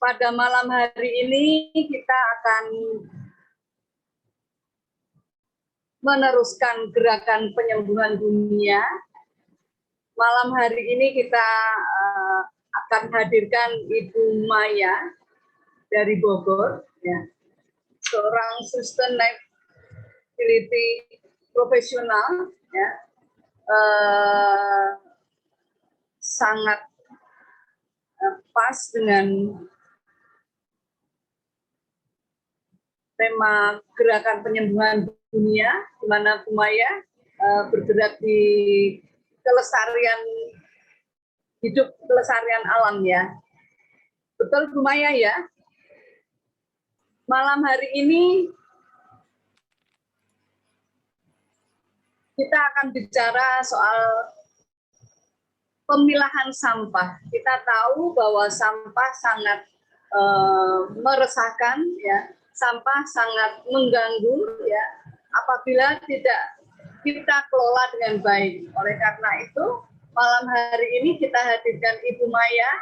Pada malam hari ini kita akan meneruskan gerakan penyembuhan dunia. Malam hari ini kita akan hadirkan Ibu Maya dari Bogor, ya, seorang sustainability profesional, ya, sangat pas dengan tema gerakan penyembuhan dunia, di mana Bu Maya bergerak di kelestarian hidup, kelestarian alam, ya. Betul Bu Maya, ya? Malam hari ini kita akan bicara soal pemilahan sampah. Kita tahu bahwa sampah sangat meresahkan, ya. Sampah sangat mengganggu, ya, apabila tidak kita kelola dengan baik. Oleh karena itu, malam hari ini kita hadirkan Ibu Maya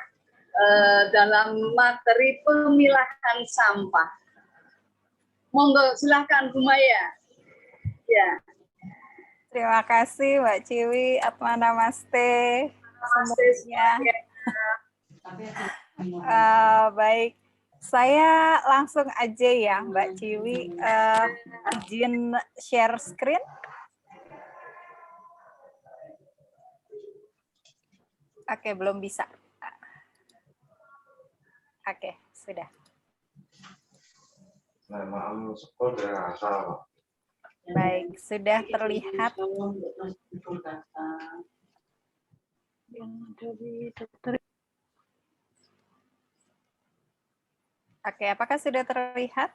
dalam materi pemilahan sampah. Monggo, silahkan Bu Maya. Ya. Terima kasih Mbak Ciwi, Atma Namaste semuanya. Baik, saya langsung aja ya Mbak Ciwi, izin share screen. Oke, belum bisa. Oke, sudah. Baik, sudah terlihat. Oke, apakah sudah terlihat?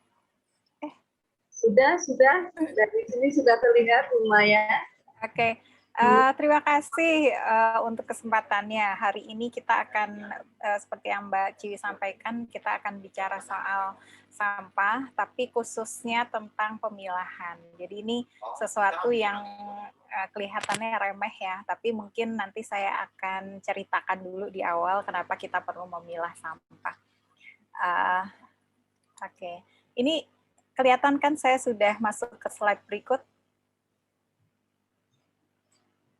Sudah. Dari sini sudah terlihat, Bu Maya. Oke, terima kasih untuk kesempatannya. Hari ini kita akan, seperti yang Mbak Ciwi sampaikan, kita akan bicara soal sampah, tapi khususnya tentang pemilahan. Jadi ini sesuatu yang kelihatannya remeh ya, tapi mungkin nanti saya akan ceritakan dulu di awal kenapa kita perlu memilah sampah. Oke, ini kelihatan kan saya sudah masuk ke slide berikut.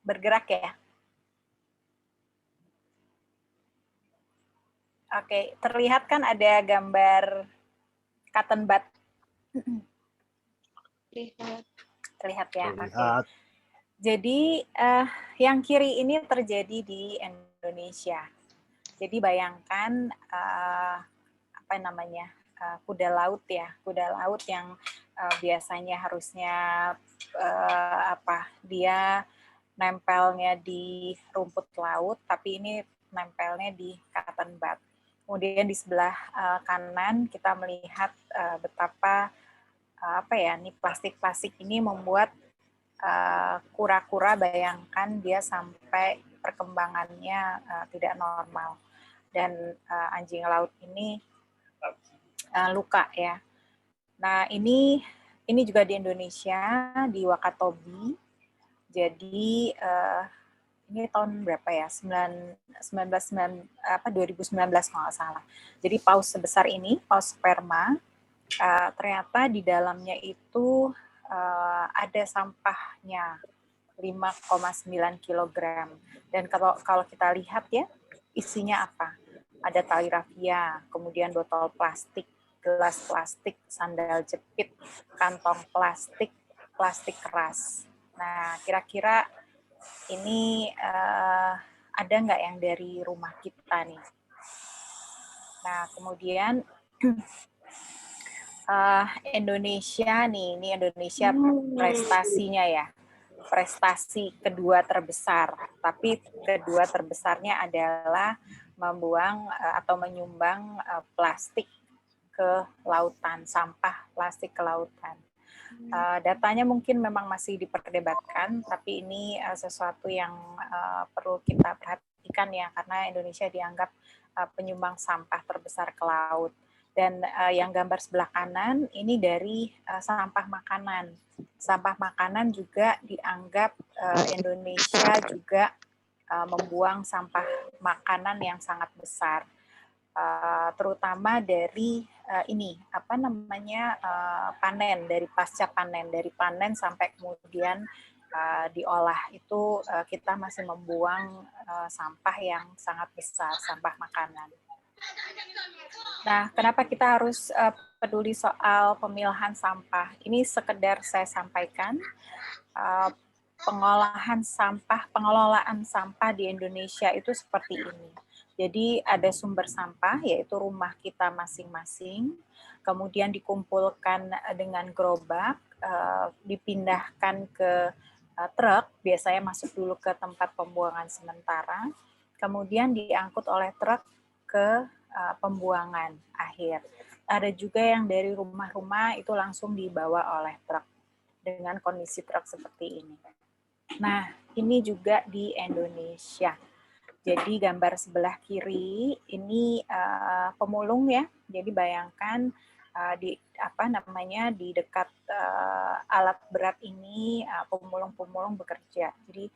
Bergerak ya. Oke, terlihat kan ada gambar cotton bud. Terlihat ya. Terlihat. Oke. Jadi yang kiri ini terjadi di Indonesia. Jadi bayangkan apa namanya, kuda laut ya, kuda laut yang biasanya harusnya dia nempelnya di rumput laut, tapi ini nempelnya di cotton bud. Kemudian di sebelah kanan kita melihat betapa ini plastik-plastik ini membuat kura-kura, bayangkan dia sampai perkembangannya tidak normal, dan anjing laut ini luka ya. Nah ini juga di Indonesia, di Wakatobi. Jadi ini tahun berapa ya? 2019 kalau nggak salah. Jadi paus sebesar ini, paus sperma, ternyata di dalamnya itu ada sampahnya 5,9 kg. Dan kalau kita lihat ya, isinya apa? Ada tali rafia, kemudian botol plastik, gelas plastik, sandal jepit, kantong plastik, plastik keras. Nah, kira-kira ini ada nggak yang dari rumah kita nih? Nah, kemudian Indonesia nih, ini Indonesia prestasinya ya, prestasi kedua terbesar, tapi kedua terbesarnya adalah membuang atau menyumbang plastik ke lautan, sampah plastik ke lautan. Datanya mungkin memang masih diperdebatkan, tapi ini sesuatu yang perlu kita perhatikan ya, karena Indonesia dianggap penyumbang sampah terbesar ke laut. Dan yang gambar sebelah kanan ini dari sampah makanan. Sampah makanan juga dianggap Indonesia juga membuang sampah makanan yang sangat besar. terutama dari panen, dari pasca panen, dari panen sampai kemudian diolah itu kita masih membuang sampah yang sangat besar, sampah makanan. Nah, kenapa kita harus peduli soal pemilahan sampah? Ini sekedar saya sampaikan, pengelolaan sampah di Indonesia itu seperti ini. Jadi ada sumber sampah, yaitu rumah kita masing-masing, kemudian dikumpulkan dengan gerobak, dipindahkan ke truk, biasanya masuk dulu ke tempat pembuangan sementara, kemudian diangkut oleh truk ke pembuangan akhir. Ada juga yang dari rumah-rumah itu langsung dibawa oleh truk dengan kondisi truk seperti ini. Nah, ini juga di Indonesia. Jadi gambar sebelah kiri ini pemulung ya. Jadi bayangkan di dekat alat berat ini pemulung-pemulung bekerja. Jadi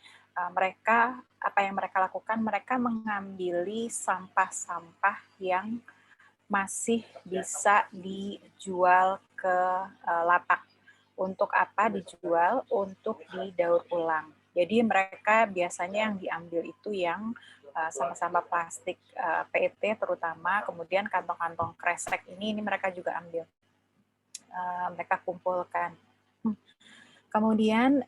mereka apa yang mereka lakukan? Mereka mengambil sampah-sampah yang masih bisa dijual ke lapak. Untuk apa dijual? Untuk didaur ulang. Jadi mereka biasanya yang diambil itu yang sampah-sampah plastik PET terutama, kemudian kantong-kantong kresek ini mereka juga ambil. Mereka kumpulkan. Kemudian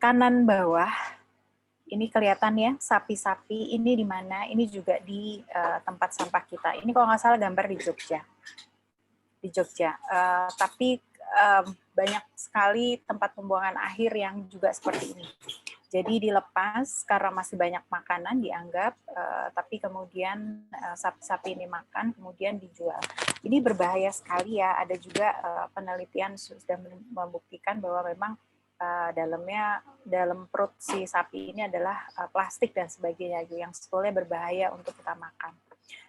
kanan bawah ini kelihatan ya, sapi-sapi ini di mana? Ini juga di tempat sampah kita. Ini kalau nggak salah gambar di Jogja. Tapi banyak sekali tempat pembuangan akhir yang juga seperti ini. Jadi dilepas karena masih banyak makanan dianggap, tapi kemudian sapi-sapi ini makan, kemudian dijual. Ini berbahaya sekali ya. Ada juga penelitian sudah membuktikan bahwa memang dalam perut si sapi ini adalah plastik dan sebagainya yang sebetulnya berbahaya untuk kita makan.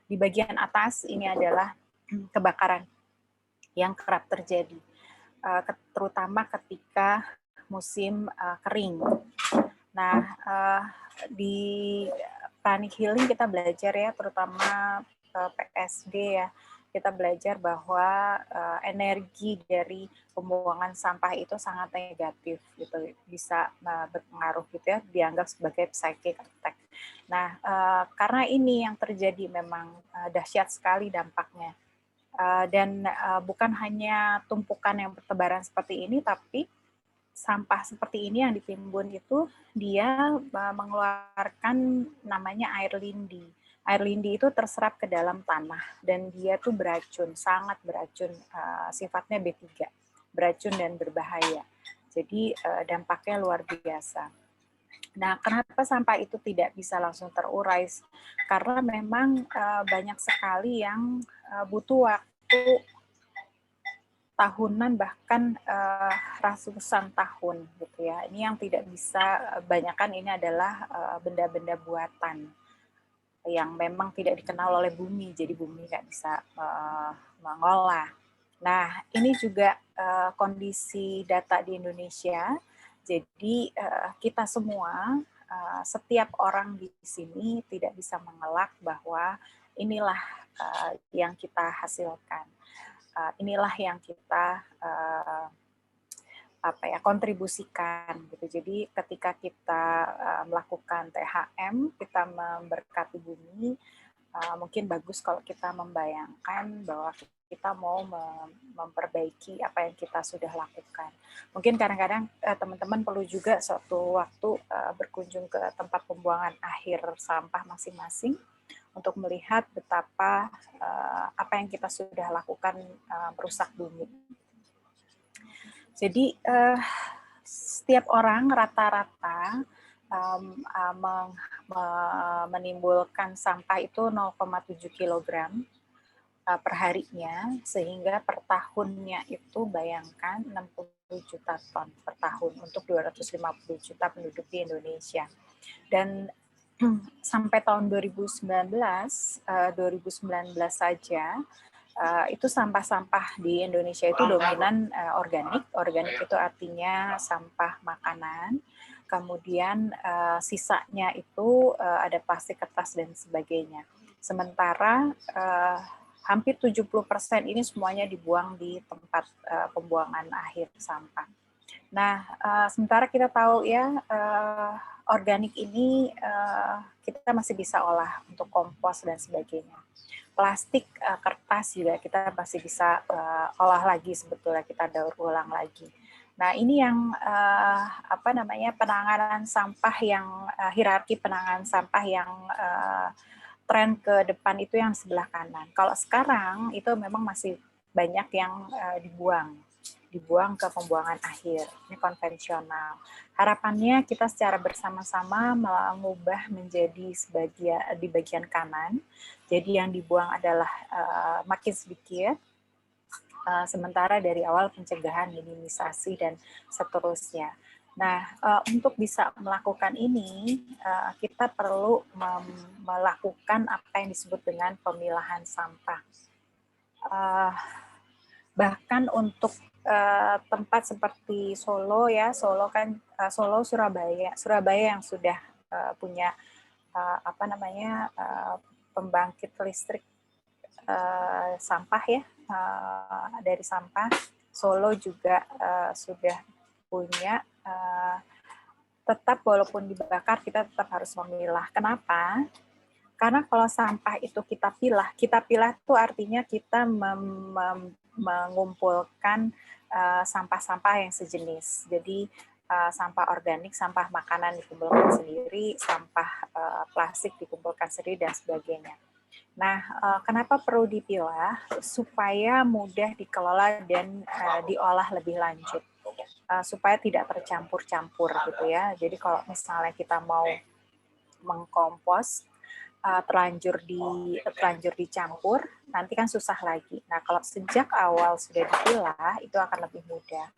Di bagian atas ini adalah kebakaran yang kerap terjadi, terutama ketika musim kering. Nah, di Planet Healing kita belajar ya, terutama PSD ya, kita belajar bahwa energi dari pembuangan sampah itu sangat negatif gitu, bisa berpengaruh gitu ya, dianggap sebagai psychic attack. Nah, karena ini yang terjadi memang dahsyat sekali dampaknya. Dan bukan hanya tumpukan yang bertebaran seperti ini, tapi sampah seperti ini yang ditimbun itu dia mengeluarkan namanya air lindi. Air lindi itu terserap ke dalam tanah dan dia tuh beracun, sangat beracun, sifatnya B3, beracun dan berbahaya. Jadi dampaknya luar biasa. Nah, kenapa sampah itu tidak bisa langsung terurai? Karena memang banyak sekali yang butuh waktu tahunan, bahkan ratusan tahun gitu ya. Ini yang tidak bisa, banyakkan ini adalah benda-benda buatan yang memang tidak dikenal oleh bumi, jadi bumi nggak bisa mengolah. Nah, ini juga kondisi data di Indonesia. Jadi kita semua, setiap orang di sini tidak bisa mengelak bahwa inilah yang kita hasilkan. Inilah yang kita kontribusikan gitu. Jadi ketika kita melakukan THM, kita memberkati bumi, mungkin bagus kalau kita membayangkan bahwa kita mau memperbaiki apa yang kita sudah lakukan. Mungkin kadang-kadang teman-teman perlu juga suatu waktu berkunjung ke tempat pembuangan akhir sampah masing-masing untuk melihat betapa apa yang kita sudah lakukan merusak bumi. Jadi setiap orang rata-rata menimbulkan sampah itu 0,7 kg per harinya, sehingga per tahunnya itu bayangkan 60 juta ton per tahun untuk 250 juta penduduk di Indonesia. Dan sampai tahun 2019 saja itu sampah-sampah di Indonesia itu dominan organik. Organik itu artinya sampah makanan, kemudian sisanya itu ada plastik, kertas, dan sebagainya. Sementara hampir 70% ini semuanya dibuang di tempat pembuangan akhir sampah. Nah, sementara kita tahu ya, organik ini kita masih bisa olah untuk kompos dan sebagainya. Plastik, kertas juga kita masih bisa olah lagi sebetulnya, kita daur ulang lagi. Nah, ini yang penanganan sampah yang hierarki penanganan sampah yang tren ke depan itu yang sebelah kanan. Kalau sekarang itu memang masih banyak yang dibuang ke pembuangan akhir. Ini konvensional. Harapannya kita secara bersama-sama mengubah menjadi di bagian kanan. Jadi yang dibuang adalah makin sedikit. Sementara dari awal pencegahan, minimisasi, dan seterusnya. Nah, untuk bisa melakukan ini, kita perlu melakukan apa yang disebut dengan pemilahan sampah. Bahkan untuk tempat seperti Solo ya, Solo kan Solo, Surabaya yang sudah punya pembangkit listrik sampah ya, dari sampah. Solo juga sudah punya, tetap walaupun dibakar kita tetap harus memilah. Kenapa? Karena kalau sampah itu kita pilah itu artinya kita mengumpulkan sampah-sampah yang sejenis. Jadi sampah organik, sampah makanan dikumpulkan sendiri, sampah plastik dikumpulkan sendiri, dan sebagainya. Nah, kenapa perlu dipilah? Supaya mudah dikelola dan diolah lebih lanjut. Supaya tidak tercampur-campur gitu ya. Jadi kalau misalnya kita mau mengkompos, terlanjur dicampur, nanti kan susah lagi. Nah, kalau sejak awal sudah dipilah, itu akan lebih mudah.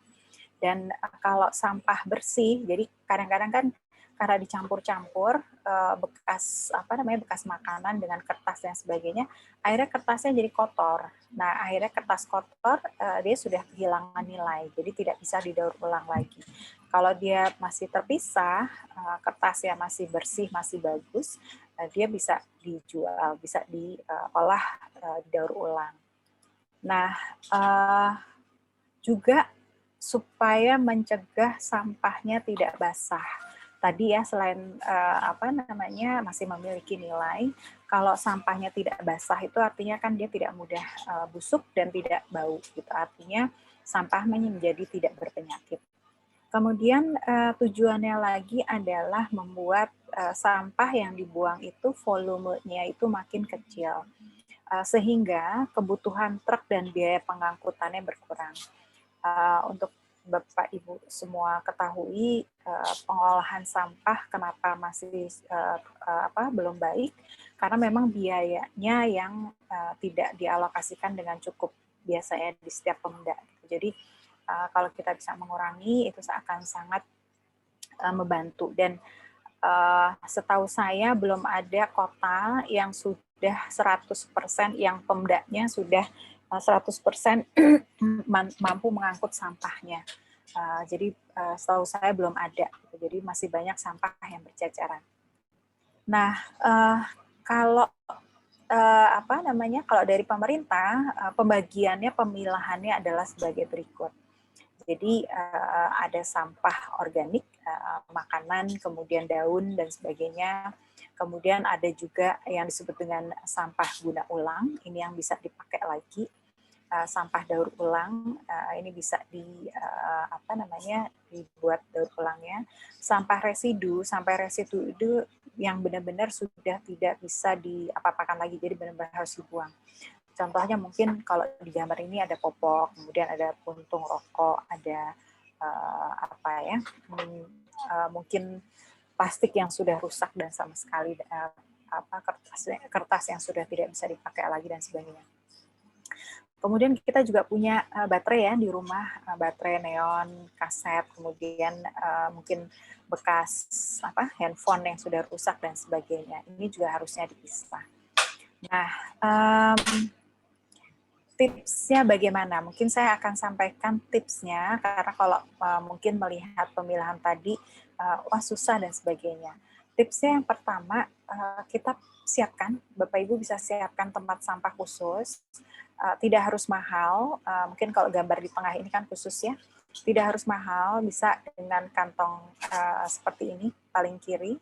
Dan kalau sampah bersih, jadi kadang-kadang kan karena dicampur-campur bekas makanan dengan kertas dan sebagainya, akhirnya kertasnya jadi kotor. Nah, akhirnya kertas kotor dia sudah kehilangan nilai, jadi tidak bisa didaur ulang lagi. Kalau dia masih terpisah, kertasnya masih bersih, masih bagus, dia bisa dijual, bisa diolah, didaur ulang. Nah, juga supaya mencegah sampahnya tidak basah. Tadi ya, selain masih memiliki nilai, kalau sampahnya tidak basah itu artinya kan dia tidak mudah busuk dan tidak bau gitu. Artinya sampahnya menjadi tidak berpenyakit. Kemudian tujuannya lagi adalah membuat sampah yang dibuang itu volumenya itu makin kecil, sehingga kebutuhan truk dan biaya pengangkutannya berkurang. Untuk Bapak Ibu semua ketahui, pengolahan sampah kenapa masih belum baik, karena memang biayanya yang tidak dialokasikan dengan cukup biasanya di setiap Pemda. Jadi kalau kita bisa mengurangi, itu akan sangat membantu. Dan setahu saya belum ada kota yang sudah 100% yang Pemdanya sudah 100% mampu mengangkut sampahnya. Jadi setahu saya belum ada. Jadi masih banyak sampah yang berceceran. Nah, kalau kalau dari pemerintah, pembagiannya, pemilahannya adalah sebagai berikut. Jadi ada sampah organik, makanan, kemudian daun dan sebagainya. Kemudian ada juga yang disebut dengan sampah guna ulang, ini yang bisa dipakai lagi. Sampah daur ulang, ini bisa dibuat daur ulangnya. Sampah residu itu yang benar-benar sudah tidak bisa diapa-apakan lagi, jadi benar-benar harus dibuang. Contohnya mungkin kalau di gambar ini ada popok, kemudian ada puntung rokok, ada mungkin plastik yang sudah rusak dan sama sekali kertas yang sudah tidak bisa dipakai lagi dan sebagainya. Kemudian kita juga punya baterai ya di rumah, baterai neon, kaset, kemudian mungkin bekas handphone yang sudah rusak dan sebagainya. Ini juga harusnya dipisah. Nah, tipsnya bagaimana? Mungkin saya akan sampaikan tipsnya, karena kalau mungkin melihat pemilahan tadi, wah susah dan sebagainya. Tipsnya yang pertama, kita siapkan, Bapak Ibu bisa siapkan tempat sampah khusus, tidak harus mahal, mungkin kalau gambar di tengah ini kan khusus ya, tidak harus mahal, bisa dengan kantong seperti ini, paling kiri,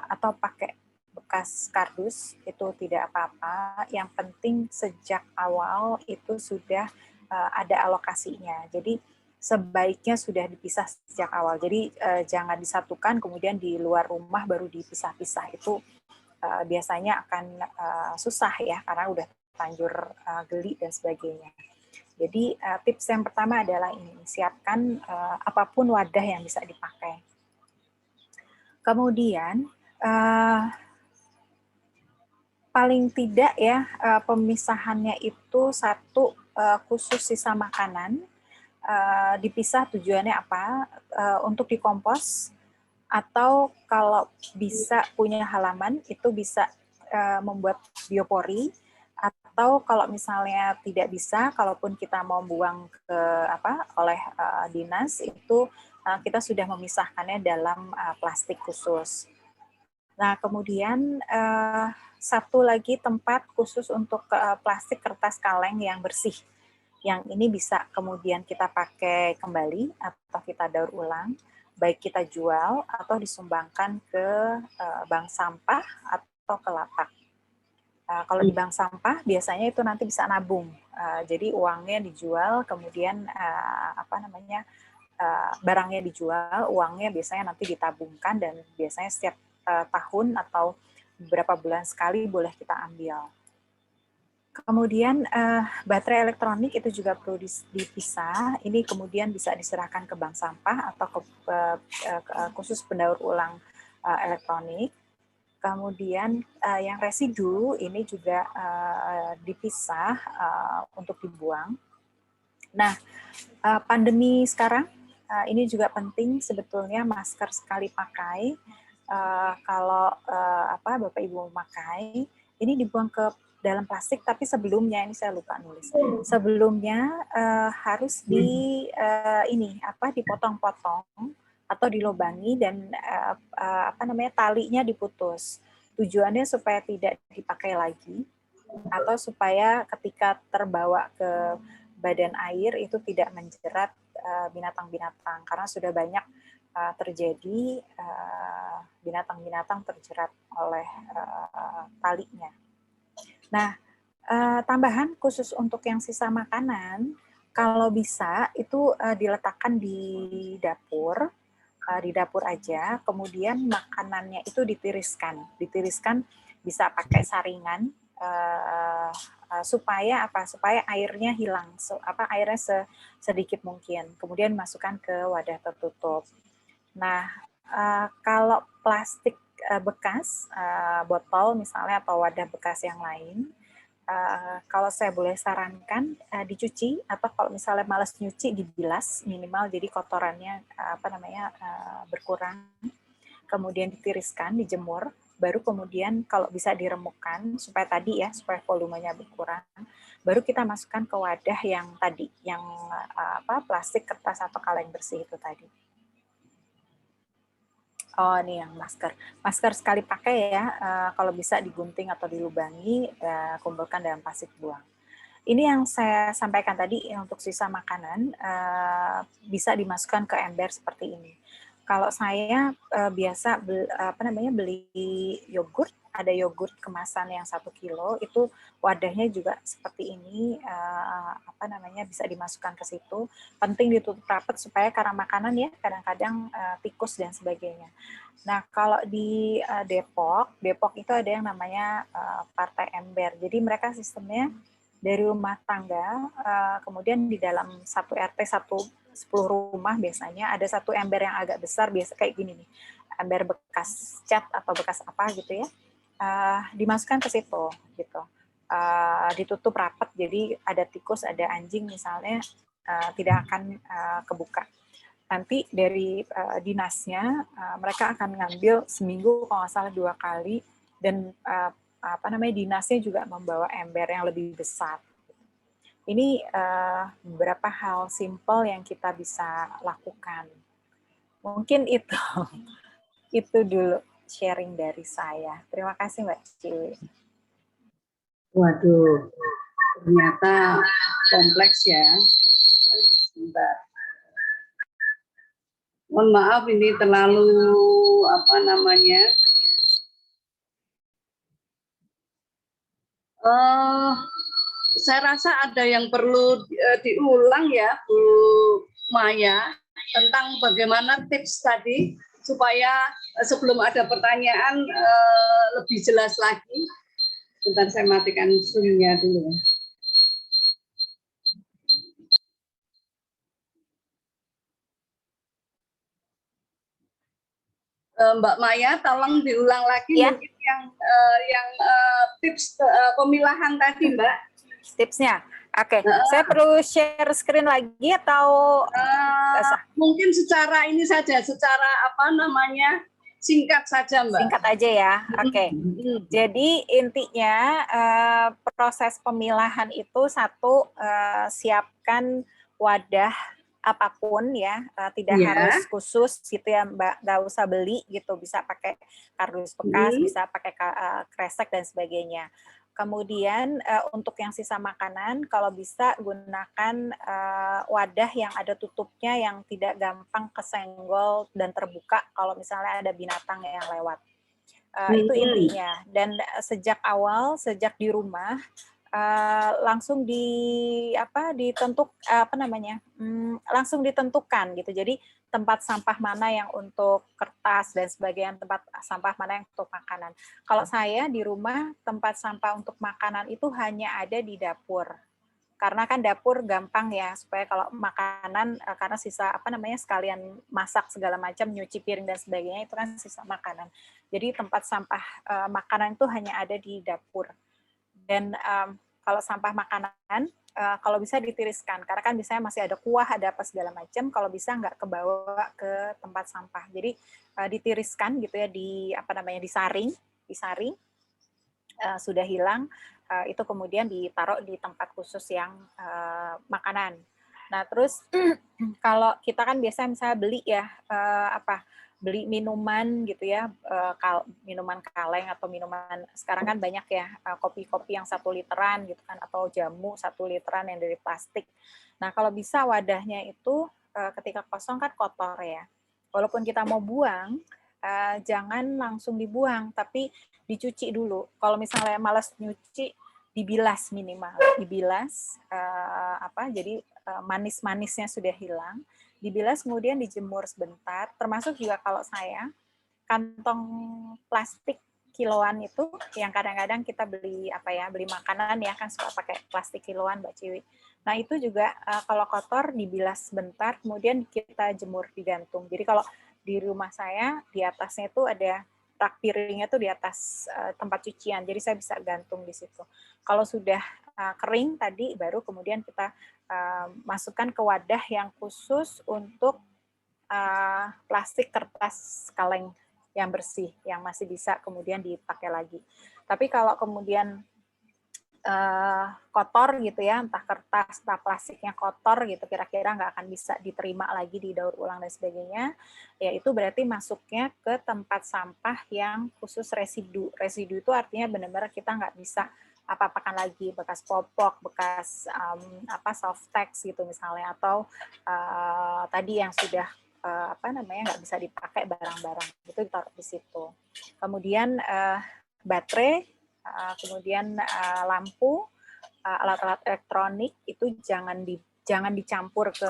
atau pakai bekas kardus, itu tidak apa-apa. Yang penting sejak awal itu sudah ada alokasinya. Jadi sebaiknya sudah dipisah sejak awal. Jadi jangan disatukan kemudian di luar rumah baru dipisah-pisah. Itu biasanya akan susah ya, karena udah terlanjur geli dan sebagainya. Jadi tips yang pertama adalah ini, siapkan apapun wadah yang bisa dipakai. Kemudian paling tidak ya pemisahannya itu satu, khusus sisa makanan, dipisah tujuannya apa, untuk dikompos, atau kalau bisa punya halaman itu bisa membuat biopori, atau kalau misalnya tidak bisa, kalaupun kita mau buang ke oleh dinas, itu kita sudah memisahkannya dalam plastik khusus. Nah, kemudian satu lagi tempat khusus untuk plastik kertas kaleng yang bersih. Yang ini bisa kemudian kita pakai kembali atau kita daur ulang, baik kita jual atau disumbangkan ke bank sampah atau ke lapak. Kalau di bank sampah biasanya itu nanti bisa nabung. Jadi uangnya dijual, kemudian barangnya dijual, uangnya biasanya nanti ditabungkan dan biasanya setiap tahun atau beberapa bulan sekali boleh kita ambil. Kemudian baterai elektronik itu juga perlu dipisah. Ini kemudian bisa diserahkan ke bank sampah atau khusus pendaur ulang elektronik. Kemudian yang residu ini juga dipisah untuk dibuang. Nah, pandemi sekarang ini juga penting sebetulnya, masker sekali pakai. Kalau Bapak Ibu memakai, ini dibuang ke dalam plastik, tapi sebelumnya ini saya lupa nulis. Sebelumnya harus dipotong-potong atau dilubangi dan talinya diputus. Tujuannya supaya tidak dipakai lagi atau supaya ketika terbawa ke badan air itu tidak menjerat binatang-binatang, karena sudah banyak terjadi binatang-binatang terjerat oleh talinya. Nah, tambahan khusus untuk yang sisa makanan, kalau bisa itu diletakkan di dapur aja, kemudian makanannya itu ditiriskan bisa pakai saringan supaya airnya hilang, airnya sedikit mungkin, kemudian masukkan ke wadah tertutup. Nah, kalau plastik bekas, botol misalnya atau wadah bekas yang lain, kalau saya boleh sarankan dicuci, atau kalau misalnya malas nyuci dibilas minimal, jadi kotorannya berkurang, kemudian ditiriskan, dijemur, baru kemudian kalau bisa diremukkan supaya volumenya berkurang, baru kita masukkan ke wadah yang tadi, yang plastik, kertas atau kaleng bersih itu tadi. Oh, ini yang masker. Masker sekali pakai ya, kalau bisa digunting atau dilubangi, kumpulkan dalam plastik, buang. Ini yang saya sampaikan tadi untuk sisa makanan, bisa dimasukkan ke ember seperti ini. Kalau saya biasa beli yogurt, ada yogurt kemasan yang 1 kilo, itu wadahnya juga seperti ini, bisa dimasukkan ke situ. Penting ditutup rapat supaya karena makanan ya, kadang-kadang tikus dan sebagainya. Nah, kalau di Depok itu ada yang namanya Partai Ember. Jadi mereka sistemnya dari rumah tangga, kemudian di dalam satu RT 10 rumah biasanya ada satu ember yang agak besar, biasa kayak gini nih, ember bekas cat atau bekas apa gitu ya, dimasukkan ke situ gitu, ditutup rapat, jadi ada tikus, ada anjing misalnya, tidak akan kebuka. Nanti dari dinasnya mereka akan ngambil seminggu kalau nggak salah 2 kali, dan dinasnya juga membawa ember yang lebih besar. Ini beberapa hal simpel yang kita bisa lakukan. Mungkin itu itu dulu sharing dari saya. Terima kasih Mbak Ciwi. Waduh, ternyata kompleks ya. Sebentar. Mohon maaf ini terlalu apa namanya? Saya rasa ada yang perlu diulang ya, Bu Maya, tentang bagaimana tips tadi supaya sebelum ada pertanyaan lebih jelas lagi. Bentar saya matikan Zoom-nya dulu. Mbak Maya, tolong diulang lagi ya. Mungkin yang tips pemilahan tadi, Mbak. Tipsnya, oke. Saya perlu share screen lagi atau mungkin secara ini saja, secara apa namanya singkat saja, Mbak. Singkat aja ya, oke. Jadi intinya proses pemilahan itu satu, siapkan wadah apapun ya, tidak harus khusus gitu ya Mbak, nggak usah beli gitu, bisa pakai kardus bekas, bisa pakai kresek dan sebagainya. Kemudian untuk yang sisa makanan, kalau bisa gunakan wadah yang ada tutupnya yang tidak gampang kesenggol dan terbuka kalau misalnya ada binatang yang lewat. Itu intinya. Dan sejak awal, sejak di rumah, langsung langsung ditentukan gitu. Jadi tempat sampah mana yang untuk kertas dan sebagainya, tempat sampah mana yang untuk makanan. Kalau saya di rumah, tempat sampah untuk makanan itu hanya ada di dapur. Karena kan dapur gampang ya, supaya kalau makanan, karena sisa sekalian masak segala macam, nyuci piring dan sebagainya, itu kan sisa makanan. Jadi tempat sampah makanan itu hanya ada di dapur. Dan kalau sampah makanan, kalau bisa ditiriskan, karena kan biasanya masih ada kuah, ada apa segala macam, kalau bisa nggak kebawa ke tempat sampah. Jadi ditiriskan gitu ya, disaring, sudah hilang, itu kemudian ditaruh di tempat khusus yang makanan. Nah terus kalau kita kan biasa misalnya beli ya, beli minuman gitu ya, minuman kaleng atau minuman, sekarang kan banyak ya kopi-kopi yang 1 literan gitu kan, atau jamu 1 literan yang dari plastik. Nah kalau bisa wadahnya itu ketika kosong kan kotor ya, walaupun kita mau buang, jangan langsung dibuang, tapi dicuci dulu. Kalau misalnya malas nyuci, dibilas minimal, dibilas jadi manis-manisnya sudah hilang, dibilas kemudian dijemur sebentar. Termasuk juga kalau saya kantong plastik kiloan itu yang kadang-kadang kita beli beli makanan ya kan suka pakai plastik kiloan Mbak Ciwi. Nah itu juga kalau kotor dibilas sebentar, kemudian kita jemur digantung. Jadi kalau di rumah saya di atasnya itu ada rak piringnya tuh di atas tempat cucian, jadi saya bisa gantung di situ. Kalau sudah kering tadi, baru kemudian kita masukkan ke wadah yang khusus untuk plastik kertas kaleng yang bersih, yang masih bisa kemudian dipakai lagi. Tapi kalau kemudian kotor gitu ya, entah kertas, entah plastiknya kotor gitu, kira-kira nggak akan bisa diterima lagi di daur ulang dan sebagainya, ya itu berarti masuknya ke tempat sampah yang khusus residu. Residu itu artinya benar-benar kita nggak bisa apa-apakan lagi, bekas popok, bekas soft text gitu misalnya, atau tadi yang sudah nggak bisa dipakai barang-barang, itu ditaruh di situ. Kemudian baterai, kemudian lampu, alat-alat elektronik itu jangan dicampur ke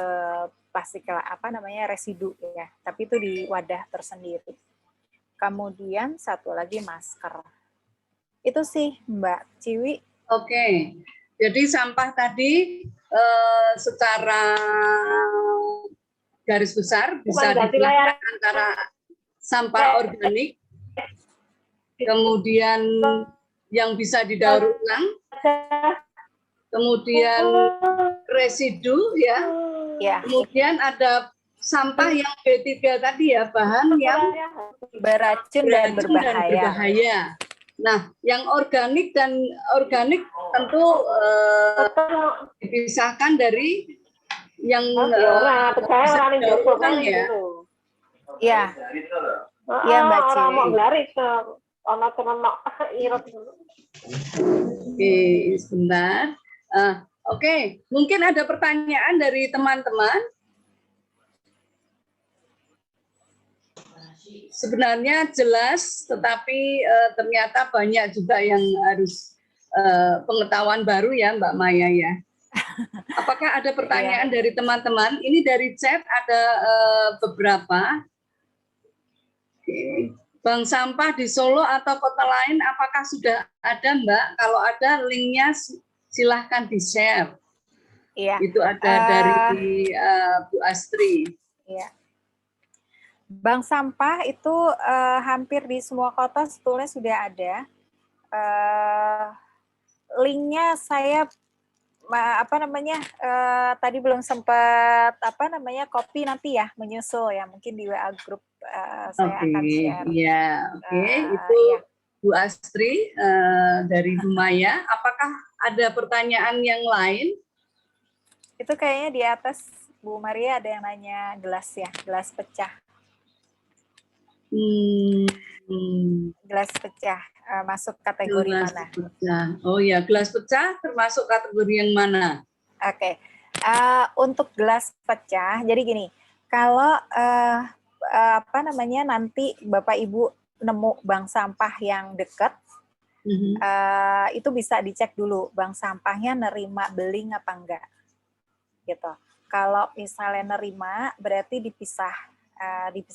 plastik residu ya, tapi itu di wadah tersendiri. Kemudian satu lagi masker. Itu sih Mbak Ciwi. Oke. Jadi sampah tadi secara garis besar bisa dibedakan antara sampah organik, kemudian yang bisa didaur ulang, kemudian residu ya, kemudian ada sampah yang B3 tadi ya, bahan yang beracun dan berbahaya. Nah, yang organik tentu dipisahkan dari yang bisa didaur ulang ya. Iya, iya Mbak Orang Ciwi. mau lari ke ono temen irot. Oke, sebentar. Oke, mungkin ada pertanyaan dari teman-teman. Sebenarnya jelas, tetapi ternyata banyak juga yang harus pengetahuan baru ya Mbak Maya ya. Apakah ada pertanyaan dari teman-teman? Ini dari chat ada beberapa. Oke. Bank sampah di Solo atau kota lain, apakah sudah ada Mbak? Kalau ada linknya silahkan di-share. Iya. Itu ada dari Bu Astri. Iya. Bank sampah itu hampir di semua kota sebetulnya sudah ada. Linknya saya tadi belum sempat copy nanti ya, menyusul ya, mungkin di WA grup saya akan share. Iya, oke. Itu iya. Bu Astri dari Bu Maya. Apakah ada pertanyaan yang lain? Itu kayaknya di atas Bu Maria ada yang nanya gelas ya, gelas pecah. Gelas pecah masuk kategori gelas mana? Pecah. Oh ya, gelas pecah termasuk kategori yang mana? Oke. Untuk gelas pecah, jadi gini, kalau nanti Bapak Ibu nemu bank sampah yang dekat, itu bisa dicek dulu bank sampahnya nerima beling apa enggak, gitu. Kalau misalnya nerima, berarti dipisah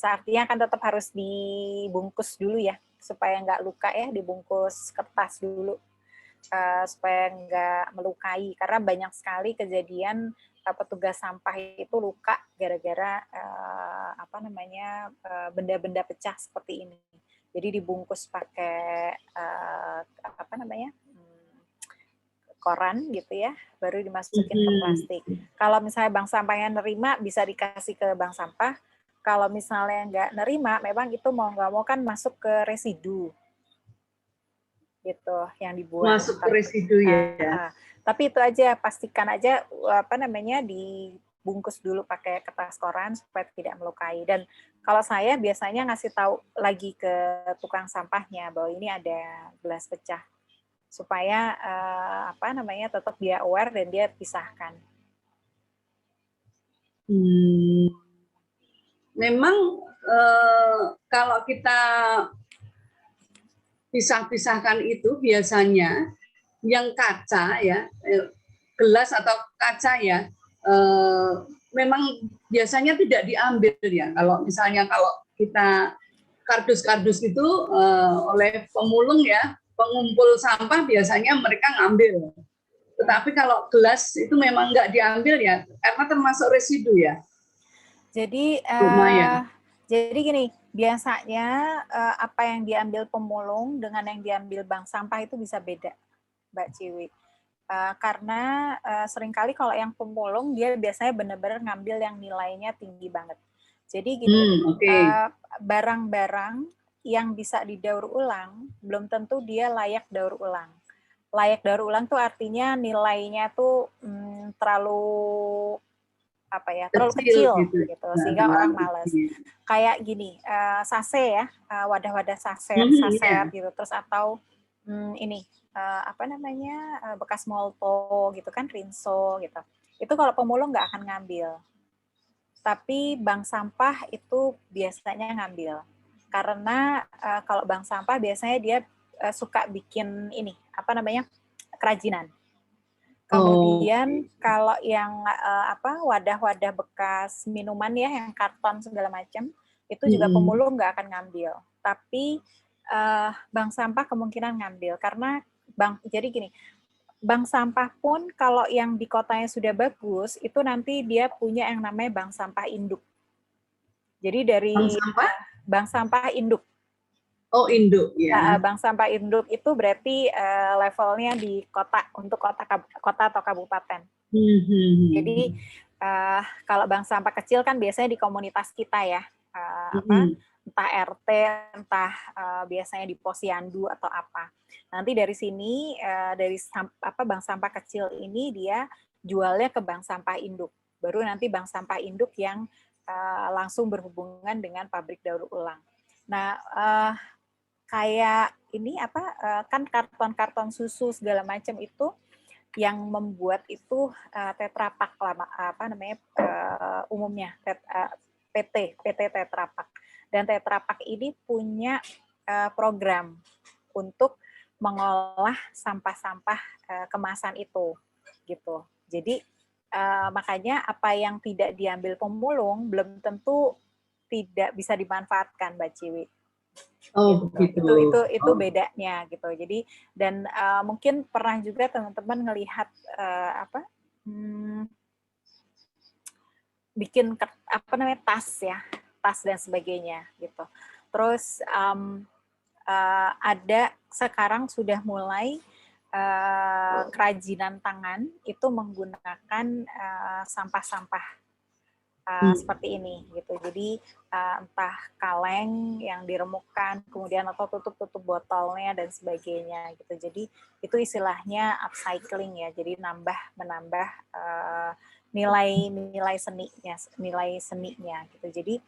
artinya kan tetap harus dibungkus dulu ya, supaya nggak luka ya, dibungkus kertas dulu. Supaya nggak melukai, karena banyak sekali kejadian petugas sampah itu luka gara-gara benda-benda pecah seperti ini. Jadi dibungkus pakai koran gitu ya, baru dimasukin ke plastik. Kalau misalnya bank sampahnya nerima, bisa dikasih ke bank sampah. Kalau misalnya nggak nerima, memang itu mau nggak mau kan masuk ke residu gitu yang dibuang. Masuk ke residu ya. Tapi itu aja, pastikan aja dibungkus dulu pakai kertas koran supaya tidak melukai. Dan kalau saya biasanya ngasih tahu lagi ke tukang sampahnya bahwa ini ada gelas pecah supaya tetap dia aware dan dia pisahkan. Memang kalau kita pisah-pisahkan itu biasanya yang kaca ya, gelas atau kaca ya, memang biasanya tidak diambil ya. Kalau misalnya kalau kita kardus-kardus itu oleh pemulung ya, pengumpul sampah biasanya mereka ngambil. Tetapi kalau gelas itu memang nggak diambil ya, karena termasuk residu ya. Jadi gini, biasanya apa yang diambil pemulung dengan yang diambil bank sampah itu bisa beda, Mbak Ciwi. Karena seringkali kalau yang pemulung dia biasanya benar-benar ngambil yang nilainya tinggi banget. Jadi gini, barang-barang yang bisa didaur ulang belum tentu dia layak daur ulang. Layak daur ulang tuh artinya nilainya tuh terlalu kecil gitu sehingga orang malas. Kayak gini, sase ya, wadah-wadah saset gitu, terus atau bekas molto gitu kan, rinso gitu. Itu kalau pemulung nggak akan ngambil. Tapi bank sampah itu biasanya ngambil. Karena kalau bank sampah biasanya dia suka bikin kerajinan. Kemudian kalau yang wadah-wadah bekas minuman ya, yang karton segala macam, itu juga pemulung nggak akan ngambil. Tapi bank sampah kemungkinan ngambil karena jadi gini, bank sampah pun kalau yang di kotanya sudah bagus, itu nanti dia punya yang namanya bank sampah induk. Jadi dari bank sampah induk. Oh, induk ya. Bank sampah induk itu berarti levelnya di kota, untuk kota atau kabupaten. Jadi kalau bank sampah kecil kan biasanya di komunitas kita ya, entah RT, entah biasanya di posyandu atau apa. Nanti dari sini dari bank sampah kecil ini dia jualnya ke bank sampah induk. Baru nanti bank sampah induk yang langsung berhubungan dengan pabrik daur ulang. Nah, kayak ini kan karton-karton susu segala macam itu yang membuat itu Tetra Pak umumnya PT Tetra Pak. Dan Tetra Pak ini punya program untuk mengolah sampah-sampah kemasan itu gitu. Jadi makanya apa yang tidak diambil pemulung belum tentu tidak bisa dimanfaatkan, Mbak Ciwi. Oh, Gitu. begitu. Itu bedanya gitu. Jadi dan mungkin pernah juga teman-teman ngelihat bikin tas dan sebagainya gitu. Terus ada sekarang sudah mulai kerajinan tangan itu menggunakan sampah-sampah seperti ini gitu. Jadi entah kaleng yang diremukkan, kemudian atau tutup botolnya dan sebagainya gitu. Jadi itu istilahnya upcycling ya. Jadi menambah nilai seninya gitu. Jadi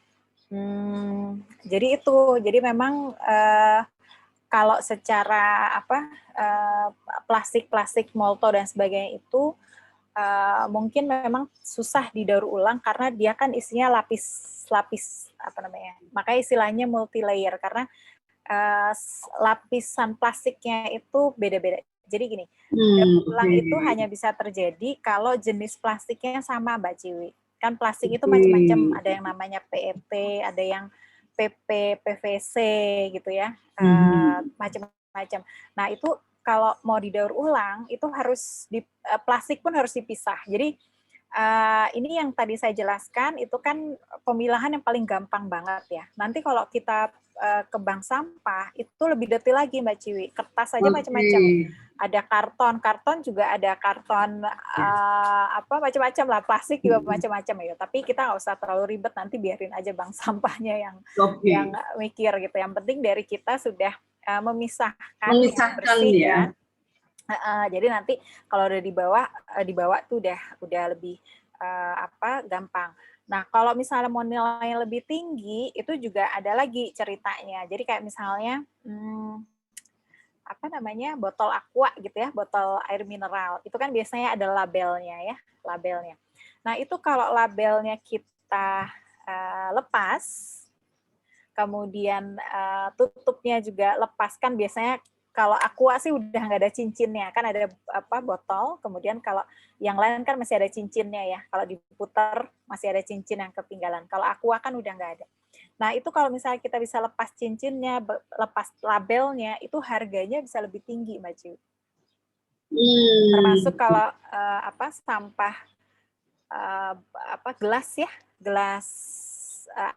jadi memang kalau secara plastik molto dan sebagainya itu mungkin memang susah didaur ulang karena dia kan isinya lapis makanya istilahnya multi layer karena lapisan plastiknya itu beda-beda. Jadi gini, daur ulang itu hanya bisa terjadi kalau jenis plastiknya sama, Mbak Ciwi. Kan plastik itu macam-macam, ada yang namanya PET, ada yang PP, PVC gitu ya, macam-macam. Nah itu kalau mau didaur ulang itu harus plastik pun harus dipisah. Jadi ini yang tadi saya jelaskan itu kan pemilahan yang paling gampang banget ya. Nanti kalau kita ke bank sampah itu lebih detail lagi, Mbak Ciwi. Kertas saja macam-macam. Ada karton juga ada karton macam-macam lah, plastik juga macam-macam ya. Tapi kita nggak usah terlalu ribet, nanti biarin aja bank sampahnya yang mikir gitu. Yang penting dari kita sudah memisahkan yang bersih ya. Jadi nanti kalau udah dibawa tuh udah lebih gampang. Nah, kalau misalnya mau nilai lebih tinggi, itu juga ada lagi ceritanya. Jadi kayak misalnya botol aqua gitu ya, botol air mineral. Itu kan biasanya ada labelnya. Nah, itu kalau labelnya kita lepas, kemudian tutupnya juga lepas, kan biasanya kalau aqua sih udah nggak ada cincinnya, kan ada botol, kemudian kalau yang lain kan masih ada cincinnya ya, kalau diputar masih ada cincin yang ketinggalan. Kalau aqua kan udah nggak ada. Nah itu kalau misalnya kita bisa lepas cincinnya, lepas labelnya, itu harganya bisa lebih tinggi, Mbak Ciu. Termasuk kalau sampah gelas ya, gelas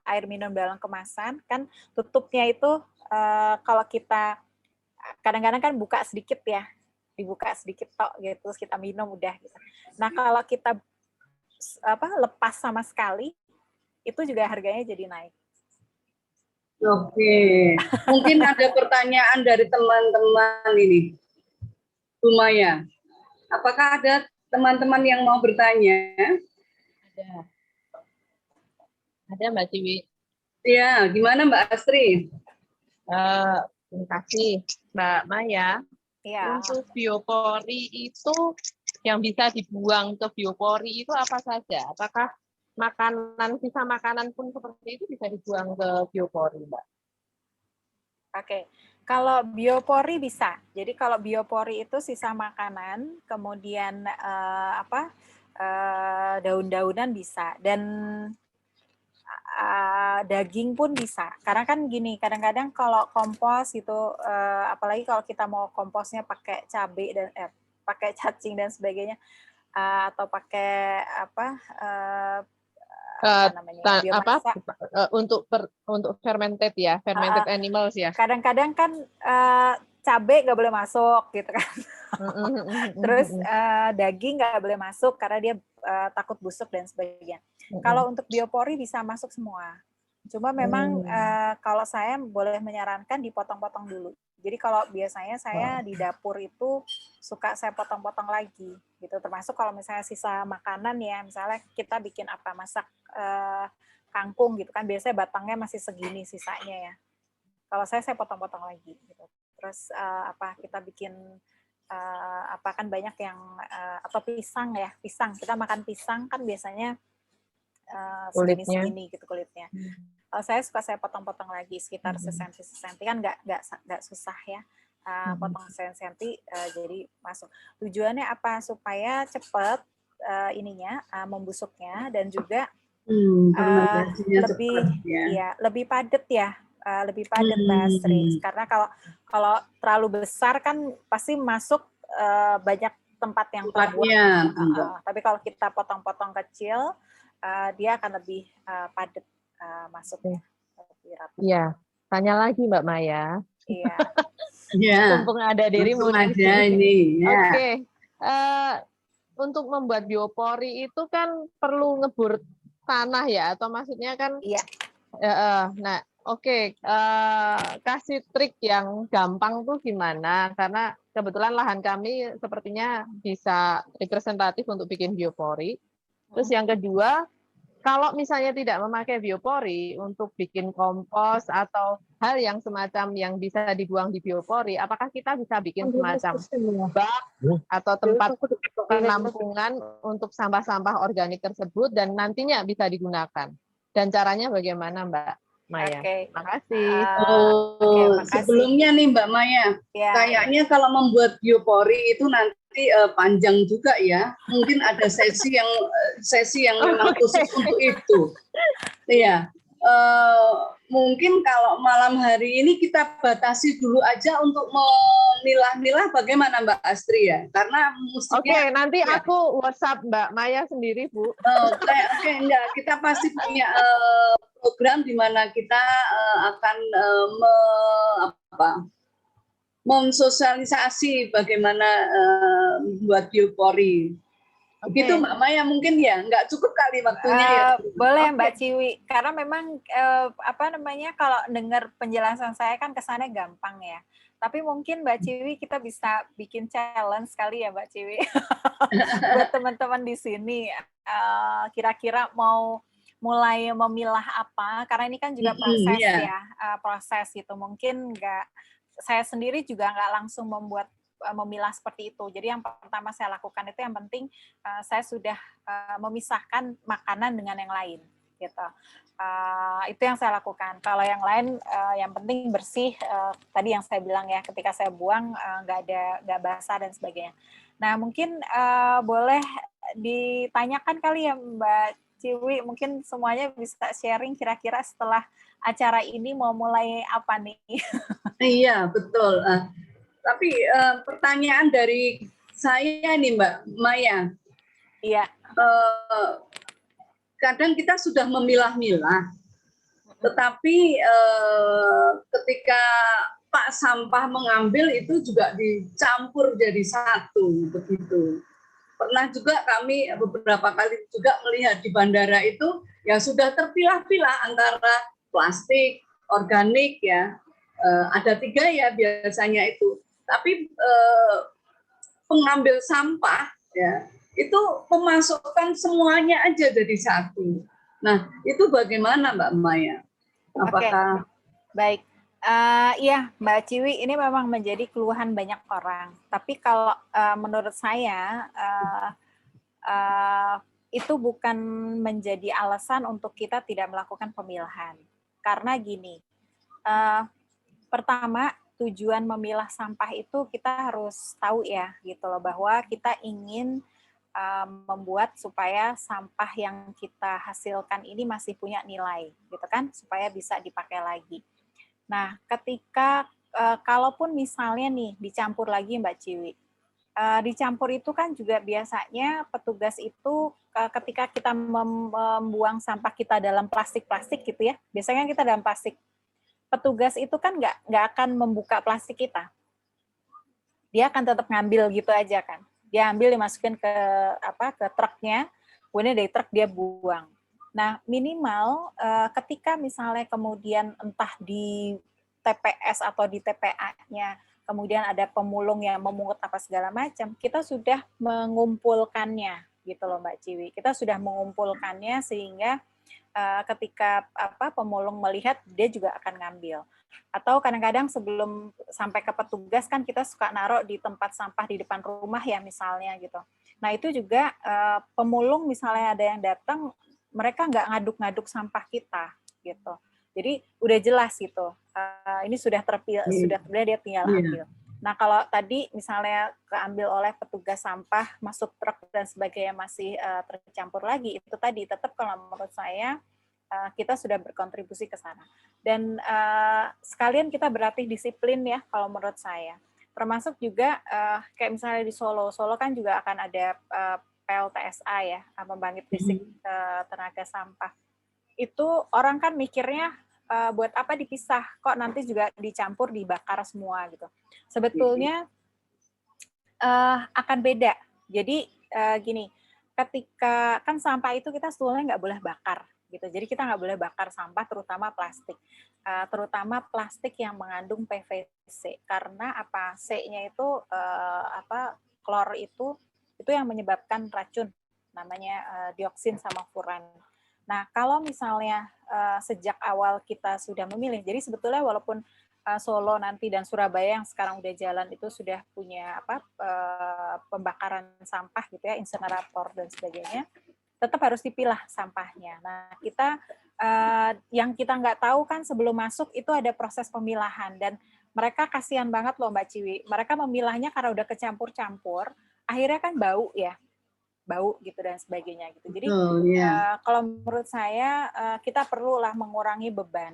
air minum dalam kemasan, kan tutupnya itu kalau kita kadang-kadang kan buka sedikit ya, dibuka sedikit tok gitu, terus kita minum udah gitu. Nah kalau kita lepas sama sekali, itu juga harganya jadi naik. Oke, mungkin ada pertanyaan dari teman-teman ini, Bu Maya. Apakah ada teman-teman yang mau bertanya? Ada Mbak Ciwi. Ya, gimana Mbak Astri? Terima kasih Mbak Maya. Ya. Untuk biopori itu yang bisa dibuang ke biopori itu apa saja? Apakah sisa makanan pun seperti itu bisa dibuang ke biopori, Mbak? Oke. Kalau biopori bisa. Jadi kalau biopori itu sisa makanan, kemudian daun-daunan bisa, dan daging pun bisa. Karena kan gini, kadang-kadang kalau kompos itu, apalagi kalau kita mau komposnya pakai cabai dan pakai cacing dan sebagainya, atau pakai untuk fermented ya, fermented animals ya. Kadang-kadang kan cabai nggak boleh masuk gitu kan. Terus daging nggak boleh masuk karena dia takut busuk dan sebagainya. Kalau untuk biopori bisa masuk semua. Cuma memang kalau saya boleh menyarankan dipotong-potong dulu. Jadi kalau biasanya saya di dapur itu suka saya potong-potong lagi gitu. Termasuk kalau misalnya sisa makanan ya, misalnya kita bikin masak kangkung gitu kan, biasanya batangnya masih segini sisanya ya. Kalau saya potong-potong lagi gitu. Terus kita bikin kan banyak yang atau pisang ya, pisang. Kita makan pisang kan biasanya Kulitnya. segini-segini gitu kulitnya. Kalau saya potong-potong lagi sekitar sesenti kan nggak susah ya. Potong senti jadi masuk. Tujuannya apa? Supaya cepat membusuknya dan juga fermentasinya lebih cepat ya. ya lebih padat ya. Lebih padat Mbak Astri. Karena kalau terlalu besar kan pasti masuk banyak tempat yang terbuang. Tapi kalau kita potong-potong kecil, dia akan lebih padat masuknya. Iya, tanya lagi Mbak Maya. Iya. Mumpung ada dirimu di sini. Oke. Untuk membuat biopori itu kan perlu ngebur tanah ya, atau maksudnya kan? Iya. Nah, oke. Kasih trik yang gampang tuh gimana? Karena kebetulan lahan kami sepertinya bisa representatif untuk bikin biopori. Terus yang kedua, kalau misalnya tidak memakai biopori untuk bikin kompos atau hal yang semacam yang bisa dibuang di biopori, apakah kita bisa bikin semacam bak atau tempat penampungan untuk sampah-sampah organik tersebut dan nantinya bisa digunakan? Dan caranya bagaimana, Mbak Maya? Terima kasih. Sebelumnya nih Mbak Maya, kayaknya kalau membuat biopori itu nanti panjang juga ya. Mungkin ada sesi yang memang khusus untuk itu. Iya. Mungkin kalau malam hari ini kita batasi dulu aja untuk memilah-milah bagaimana Mbak Astri ya. Karena musiknya nanti aku WhatsApp Mbak Maya sendiri, Bu. Enggak, kita pasti punya program di mana kita akan mensosialisasi bagaimana membuat biopori. Begitu Mbak Maya mungkin ya, nggak cukup kali waktunya ya. Boleh Mbak Ciwi, karena memang kalau dengar penjelasan saya kan kesannya gampang ya. Tapi mungkin Mbak Ciwi kita bisa bikin challenge kali ya Mbak Ciwi. Buat teman-teman di sini, kira-kira mau mulai memilah apa, karena ini kan juga proses proses gitu. Mungkin saya sendiri juga nggak langsung memilah seperti itu. Jadi yang pertama saya lakukan itu yang penting saya sudah memisahkan makanan dengan yang lain, gitu. Itu yang saya lakukan. Kalau yang lain, yang penting bersih. Tadi yang saya bilang ya, ketika saya buang nggak basah dan sebagainya. Nah mungkin boleh ditanyakan kali ya Mbak Ciwi, mungkin semuanya bisa sharing kira-kira setelah acara ini mau mulai apa nih? Iya betul. Tapi pertanyaan dari saya nih Mbak Maya. Iya. Kadang kita sudah memilah-milah, tetapi ketika Pak sampah mengambil itu juga dicampur jadi satu begitu. Pernah juga kami beberapa kali juga melihat di bandara itu ya sudah terpilah-pilah antara plastik, organik ya. Ada 3 ya biasanya itu. Tapi pengambil sampah ya itu memasukkan semuanya aja jadi satu. Nah itu bagaimana Mbak Maya? Apakah baik? Iya Mbak Ciwi, ini memang menjadi keluhan banyak orang. Tapi kalau menurut saya itu bukan menjadi alasan untuk kita tidak melakukan pemilahan. Karena gini, pertama tujuan memilah sampah itu kita harus tahu ya gitu loh, bahwa kita ingin membuat supaya sampah yang kita hasilkan ini masih punya nilai gitu kan, supaya bisa dipakai lagi. Nah ketika kalaupun misalnya nih dicampur lagi Mbak Ciwi, dicampur itu kan juga biasanya petugas itu ketika kita membuang sampah kita dalam plastik-plastik gitu ya, biasanya kita dalam plastik, petugas itu kan nggak akan membuka plastik kita, dia akan tetap ngambil gitu aja kan, dia ambil dimasukin ke truknya, kemudian dari truk dia buang. Nah minimal ketika misalnya kemudian entah di TPS atau di TPA-nya kemudian ada pemulung yang memungut apa segala macam, kita sudah mengumpulkannya gitu loh Mbak Ciwi, kita sudah mengumpulkannya sehingga ketika pemulung melihat, dia juga akan ngambil. Atau kadang-kadang sebelum sampai ke petugas kan kita suka naruh di tempat sampah di depan rumah ya misalnya gitu. Nah itu juga pemulung misalnya ada yang datang, mereka nggak ngaduk-ngaduk sampah kita gitu. Jadi udah jelas gitu. Ini sudah sudah dia tinggal ambil. Nah kalau tadi misalnya keambil oleh petugas sampah, masuk truk dan sebagainya masih tercampur lagi, itu tadi tetap kalau menurut saya kita sudah berkontribusi ke sana. Dan sekalian kita berlatih disiplin ya kalau menurut saya. Termasuk juga kayak misalnya di Solo kan juga akan ada PLTSA ya, pembangkit listrik tenaga sampah. Itu orang kan mikirnya buat apa dipisah, kok nanti juga dicampur, dibakar semua gitu. Sebetulnya akan beda. Jadi gini, ketika kan sampah itu kita sebetulnya nggak boleh bakar gitu. Jadi kita nggak boleh bakar sampah, terutama plastik. Terutama plastik yang mengandung PVC, karena apa? C-nya itu klor itu yang menyebabkan racun, namanya dioksin sama furan. Nah, kalau misalnya sejak awal kita sudah memilih, jadi sebetulnya walaupun Solo nanti dan Surabaya yang sekarang udah jalan itu sudah punya pembakaran sampah gitu ya, insenerator dan sebagainya, tetap harus dipilah sampahnya. Nah, kita yang kita nggak tahu kan sebelum masuk itu ada proses pemilahan, dan mereka kasihan banget loh Mbak Ciwi. Mereka memilahnya karena udah kecampur-campur, akhirnya kan bau ya. Bau gitu dan sebagainya gitu. Jadi kalau menurut saya kita perlulah mengurangi beban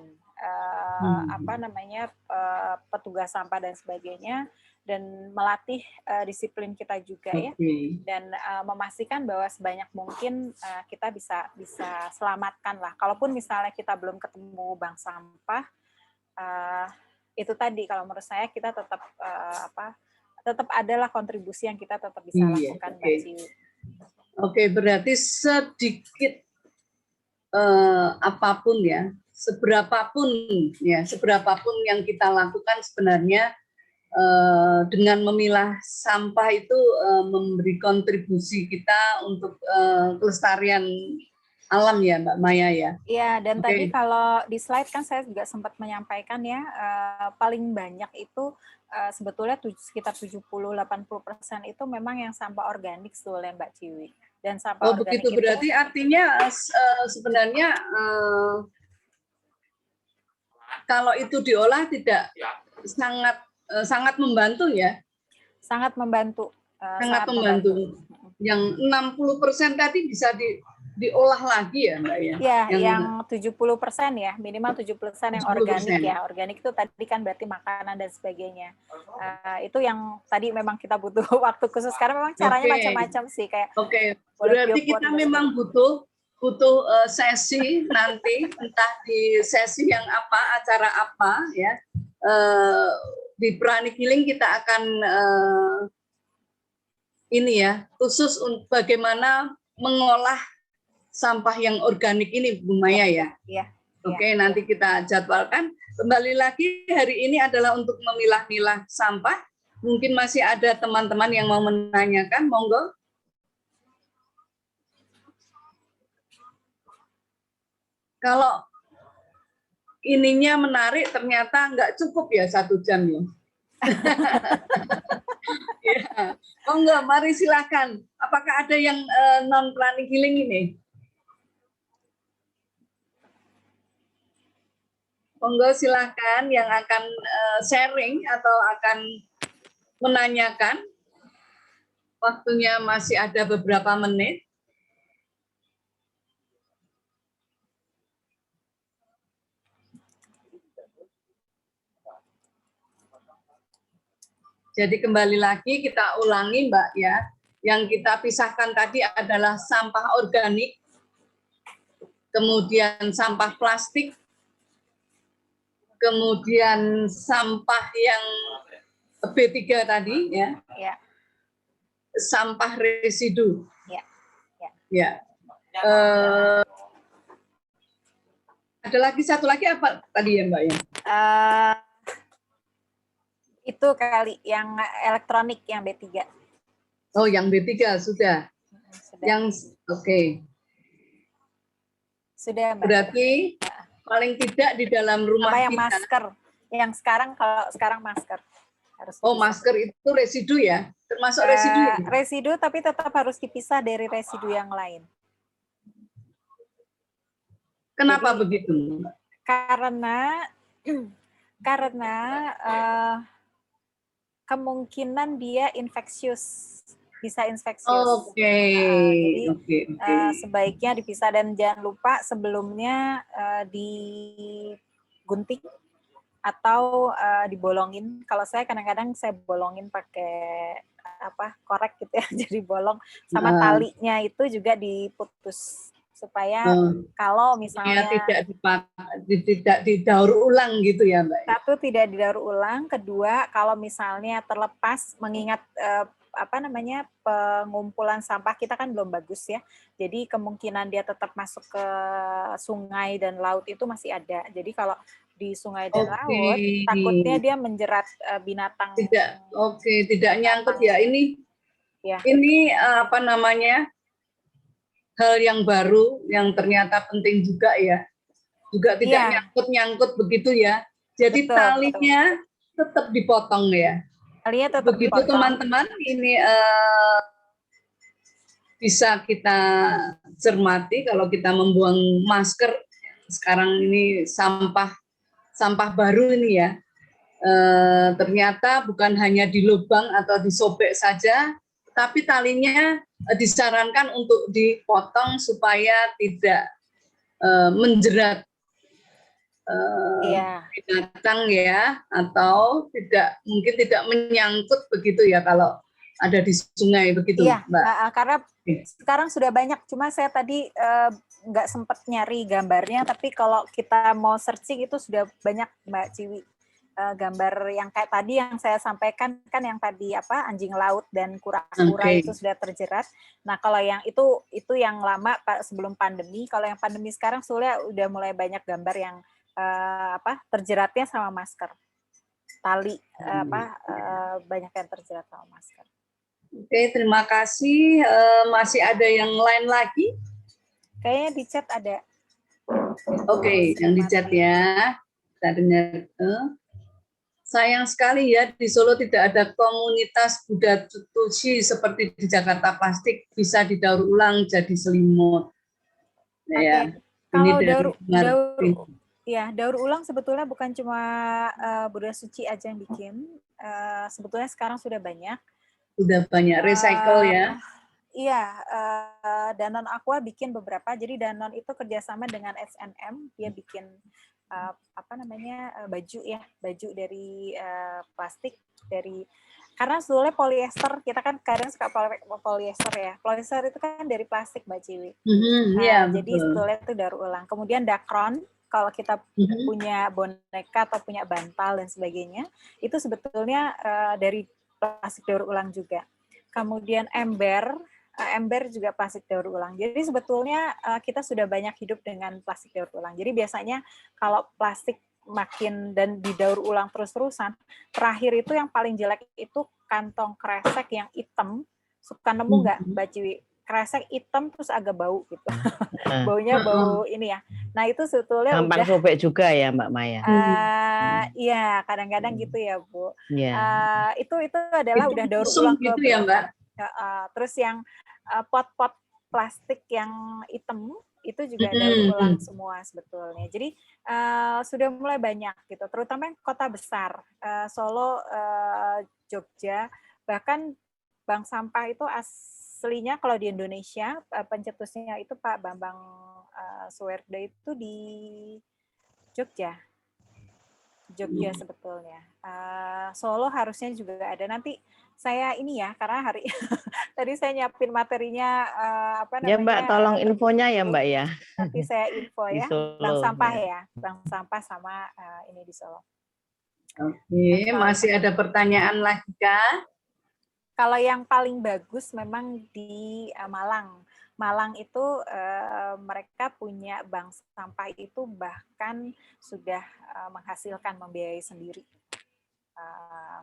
petugas sampah dan sebagainya, dan melatih disiplin kita juga ya, dan memastikan bahwa sebanyak mungkin kita bisa selamatkan lah. Kalaupun misalnya kita belum ketemu bank sampah, itu tadi kalau menurut saya kita tetap tetap adalah kontribusi yang kita tetap bisa lakukan, Mbak Ciwi. Oke, berarti sedikit apapun ya, seberapapun yang kita lakukan sebenarnya dengan memilah sampah itu memberi kontribusi kita untuk kelestarian alam ya, Mbak Maya ya. Iya, dan tadi kalau di slide kan saya juga sempat menyampaikan ya, paling banyak itu sebetulnya sekitar 70-80% itu memang yang sampah organik sebetulnya Mbak Ciwi. Dan sampah organik begitu, berarti artinya sebenarnya kalau itu diolah tidak sangat membantu ya? Sangat membantu. Sangat membantu. Yang 60% tadi bisa diolah lagi ya Mbak ya? Iya, yang 70% ya, minimal 70% yang 70%. organik ya. Organik itu tadi kan berarti makanan dan sebagainya. Itu yang tadi memang kita butuh waktu khusus, karena memang caranya macam-macam sih. Kayak berarti kita memang butuh sesi nanti, entah di sesi yang apa, acara apa ya. Di Pranic Healing kita akan khusus untuk bagaimana mengolah sampah yang organik ini, Bu Maya ya. Iya. Oke, nanti kita jadwalkan. Kembali lagi hari ini adalah untuk memilah-milah sampah. Mungkin masih ada teman-teman yang mau menanyakan, monggo. Kalau ininya menarik, ternyata nggak cukup ya 1 jam ya. Ya. Monggo, mari silakan. Apakah ada yang non-Pranic Healing ini? Monggo silakan yang akan sharing atau akan menanyakan. Waktunya masih ada beberapa menit. Jadi kembali lagi kita ulangi Mbak ya. Yang kita pisahkan tadi adalah sampah organik, kemudian sampah plastik, kemudian sampah yang B3 tadi ya. Ya. Sampah residu. Ya. Ya. Ada lagi satu lagi apa tadi ya Mbak ya? Itu kali yang elektronik yang B3. Oh, yang B3 sudah. Yang oke. Sudah, Mbak. Berarti paling tidak di dalam rumah Sama yang kita. masker. Yang sekarang, kalau sekarang masker. Harus Oh, dipisah. masker itu residu ya? Termasuk residu ya? Residu, tapi tetap harus dipisah dari residu yang lain. Kenapa Jadi, begitu? karena kemungkinan dia infeksius, bisa infeksius. Oke, Jadi oke. sebaiknya dipisah, dan jangan lupa sebelumnya digunting atau dibolongin. Kalau saya kadang-kadang saya bolongin pakai korek gitu ya, jadi bolong. Sama talinya itu juga diputus supaya kalau misalnya tidak didaur ulang gitu ya, Mbak. Satu, tidak didaur ulang. Kedua, kalau misalnya terlepas, mengingat pengumpulan sampah kita kan belum bagus ya. Jadi kemungkinan dia tetap masuk ke sungai dan laut itu masih ada. Jadi kalau di sungai dan laut, takutnya dia menjerat binatang. Tidak nyangkut ya. Ini hal yang baru yang ternyata penting juga ya. Juga tidak nyangkut begitu ya. Jadi talinya tetap dipotong ya. Talinya tetap begitu dipotong. Teman-teman, ini bisa kita cermati kalau kita membuang masker sekarang ini sampah baru ini ya. Ternyata bukan hanya di lubang atau disobek saja, tapi talinya disarankan untuk dipotong supaya tidak menjerat binatang ya, atau mungkin tidak menyangkut begitu ya kalau ada di sungai begitu, Mbak. Karena sekarang sudah banyak, cuma saya tadi nggak sempat nyari gambarnya, tapi kalau kita mau searching itu sudah banyak, Mbak Ciwi. Gambar yang kayak tadi yang saya sampaikan kan, yang tadi anjing laut dan kura-kura itu sudah terjerat. Nah, kalau yang itu yang lama sebelum pandemi. Kalau yang pandemi sekarang soalnya udah mulai banyak gambar yang terjeratnya sama masker. Tali banyak yang terjerat sama masker. Oke, terima kasih. Masih ada yang lain lagi? Kayaknya di chat ada. Oke, yang di chat ya. Kita dengar. Sayang sekali ya, di Solo tidak ada komunitas Buddha Tushi seperti di Jakarta. Plastik bisa didaur ulang jadi selimut. Ya, kalau daur ulang sebetulnya bukan cuma Buddha Suci aja yang bikin. Sebetulnya sekarang sudah banyak. Sudah banyak recycle ya. Iya, Danone Aqua bikin beberapa. Jadi Danone itu kerjasama dengan SNM, dia bikin baju ya, baju dari plastik, karena sebetulnya polyester, kita kan kadang suka polyester ya. Polyester itu kan dari plastik, Mbak Ciwi. Jadi sebetulnya itu daur ulang. Kemudian dakron, kalau kita punya boneka atau punya bantal dan sebagainya, itu sebetulnya dari plastik daur ulang juga. Kemudian ember juga plastik daur ulang. Jadi sebetulnya kita sudah banyak hidup dengan plastik daur ulang. Jadi biasanya kalau plastik makin dan didaur ulang terus-terusan, terakhir itu yang paling jelek itu kantong kresek yang hitam. Suka nemu nggak, Mbak Ciwi? Kresek hitam terus agak bau gitu. Baunya bau ini ya. Nah, itu sebetulnya gampang sobek juga ya, Mbak Maya. Iya, kadang-kadang gitu ya, Bu. Itu adalah udah daur ulang gitu ya, Mbak. Terus yang pot-pot plastik yang hitam itu juga daur ulang semua sebetulnya. Jadi sudah mulai banyak gitu, terutama yang kota besar, Solo, Jogja, bahkan bank sampah itu aslinya kalau di Indonesia pencetusnya itu Pak Bambang Suwerdo itu di Jogja sebetulnya. Solo harusnya juga ada. Nanti saya ini ya, karena tadi saya nyiapin materinya Ya, Mbak, tolong infonya ya, Mbak ya. Nanti saya info ya. Bank sampah ya. Bank sampah sama ini di Solo. Oke, masih ada pertanyaan lagi kah? Kalau yang paling bagus memang di Malang. Malang itu mereka punya bank sampah itu bahkan sudah menghasilkan, membiayai sendiri.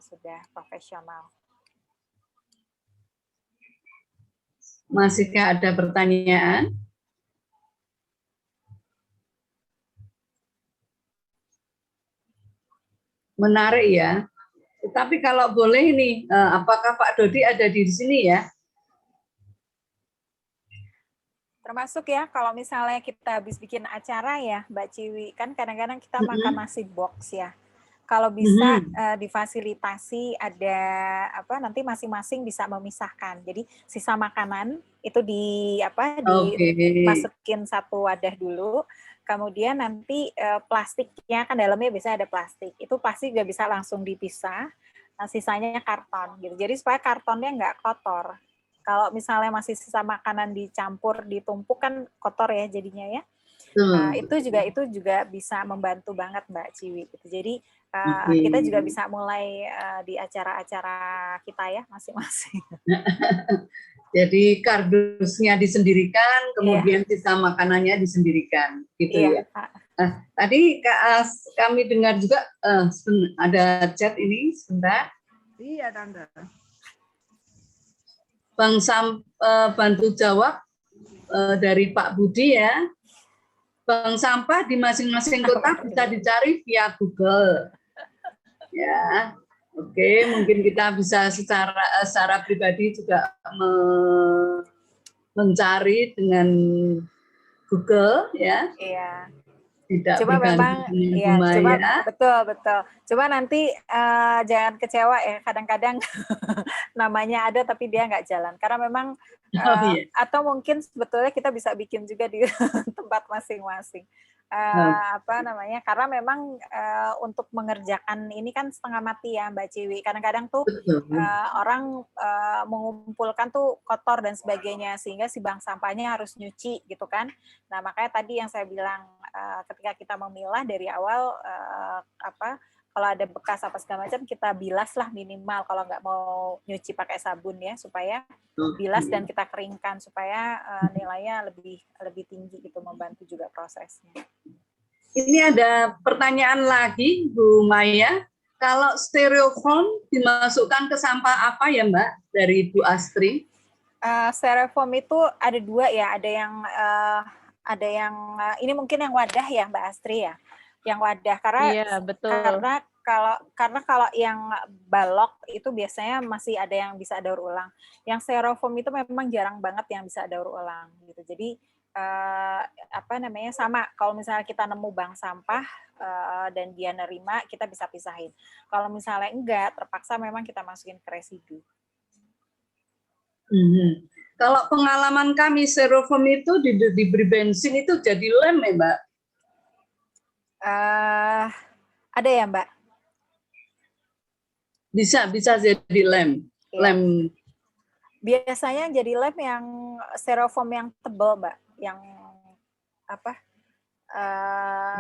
Sudah profesional. Masihkah ada pertanyaan? Menarik ya. Tapi kalau boleh nih, apakah Pak Dodi ada di sini ya? Termasuk ya kalau misalnya kita habis bikin acara ya Mbak Ciwi, kan kadang-kadang kita makan nasi box ya. Kalau bisa difasilitasi ada apa nanti masing-masing bisa memisahkan. Jadi sisa makanan itu dimasukin satu wadah dulu. Kemudian nanti plastiknya kan dalamnya bisa ada plastik. Itu pasti nggak bisa langsung dipisah. Nah, sisanya karton gitu. Jadi supaya kartonnya nggak kotor. Kalau misalnya masih sisa makanan dicampur, ditumpuk kan kotor ya jadinya ya. Itu juga bisa membantu banget Mbak Ciwi. Gitu. Jadi kita juga bisa mulai di acara-acara kita ya masing-masing. Jadi kardusnya disendirikan, kemudian sisa makanannya disendirikan, gitu ya. Tadi kami dengar juga ada chat ini sebentar. Iya, Tante. Bang bantu jawab dari Pak Budi ya. Bank sampah di masing-masing kota bisa dicari via Google. Ya, oke, mungkin kita bisa secara pribadi juga mencari dengan Google ya. Iya. Tidak cuma memang ya betul. Coba nanti jangan kecewa ya, kadang-kadang namanya ada tapi dia nggak jalan karena memang atau mungkin sebetulnya kita bisa bikin juga di tempat masing-masing. Karena memang untuk mengerjakan ini kan setengah mati ya Mbak Ciwi. Kadang-kadang tuh orang mengumpulkan tuh kotor dan sebagainya sehingga si bank sampahnya harus nyuci gitu kan. Nah makanya tadi yang saya bilang ketika kita memilah dari awal kalau ada bekas apa segala macam kita bilas lah minimal kalau nggak mau nyuci pakai sabun ya supaya bilas dan kita keringkan supaya nilainya lebih tinggi gitu membantu juga prosesnya. Ini ada pertanyaan lagi Bu Maya, kalau styrofoam dimasukkan ke sampah apa ya Mbak dari Bu Astri? Styrofoam itu ada dua ya, ada yang ini mungkin yang wadah ya Mbak Astri ya. Yang wadah karena betul. Karena kalau yang balok itu biasanya masih ada yang bisa daur ulang. Yang styrofoam itu memang jarang banget yang bisa daur ulang gitu. Jadi sama kalau misalnya kita nemu bank sampah dan dia nerima kita bisa pisahin. Kalau misalnya enggak terpaksa memang kita masukin ke residu. Kalau pengalaman kami styrofoam itu diberi bensin itu jadi lem ya Mbak? Ada ya Mbak? Bisa jadi lem. Ya. Lem. Biasanya jadi lem yang styrofoam yang tebal Mbak, yang apa?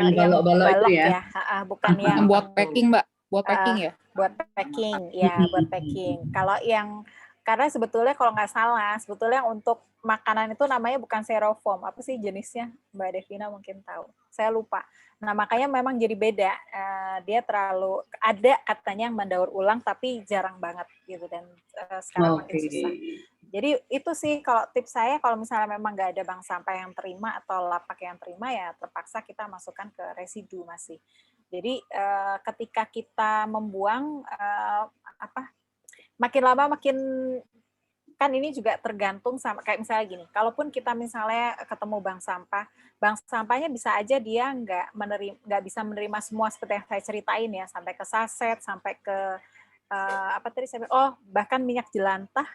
Yang balok-balok itu ya? Bukan yang buat packing Mbak, buat packing ya? Buat packing, ya buat packing. Kalau yang karena sebetulnya kalau nggak salah, sebetulnya untuk makanan itu namanya bukan styrofoam. Apa sih jenisnya? Mbak Devina mungkin tahu. Saya lupa. Nah, makanya memang jadi beda. Dia terlalu ada katanya yang mendaur ulang tapi jarang banget gitu dan sekarang makin susah. Jadi itu sih kalau tips saya kalau misalnya memang nggak ada bank sampah yang terima atau lapak yang terima ya terpaksa kita masukkan ke residu masih. Jadi ketika kita membuang makin lama makin kan ini juga tergantung sama kayak misalnya gini, kalaupun kita misalnya ketemu bank sampahnya bisa aja dia nggak bisa menerima semua seperti yang saya ceritain ya, sampai ke saset, sampai ke bahkan minyak jelantah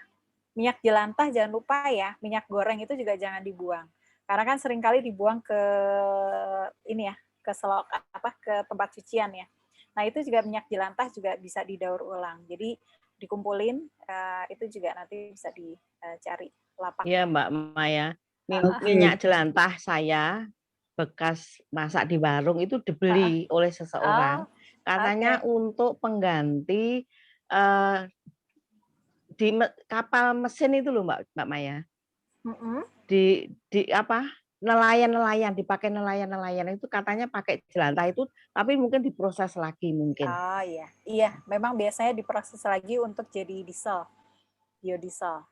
jangan lupa ya, minyak goreng itu juga jangan dibuang, karena kan seringkali dibuang ke ini ya, ke tempat cucian ya. Nah itu juga minyak jelantah juga bisa didaur ulang, jadi dikumpulin itu juga nanti bisa dicari lapak. Iya Mbak Maya, minyak jelantah saya bekas masak di warung itu dibeli oleh seseorang, katanya untuk pengganti di kapal mesin itu loh Mbak Maya, di nelayan dipakai nelayan itu katanya pakai jelantah itu, tapi mungkin diproses lagi mungkin. Oh iya, memang biasanya diproses lagi untuk jadi biodiesel.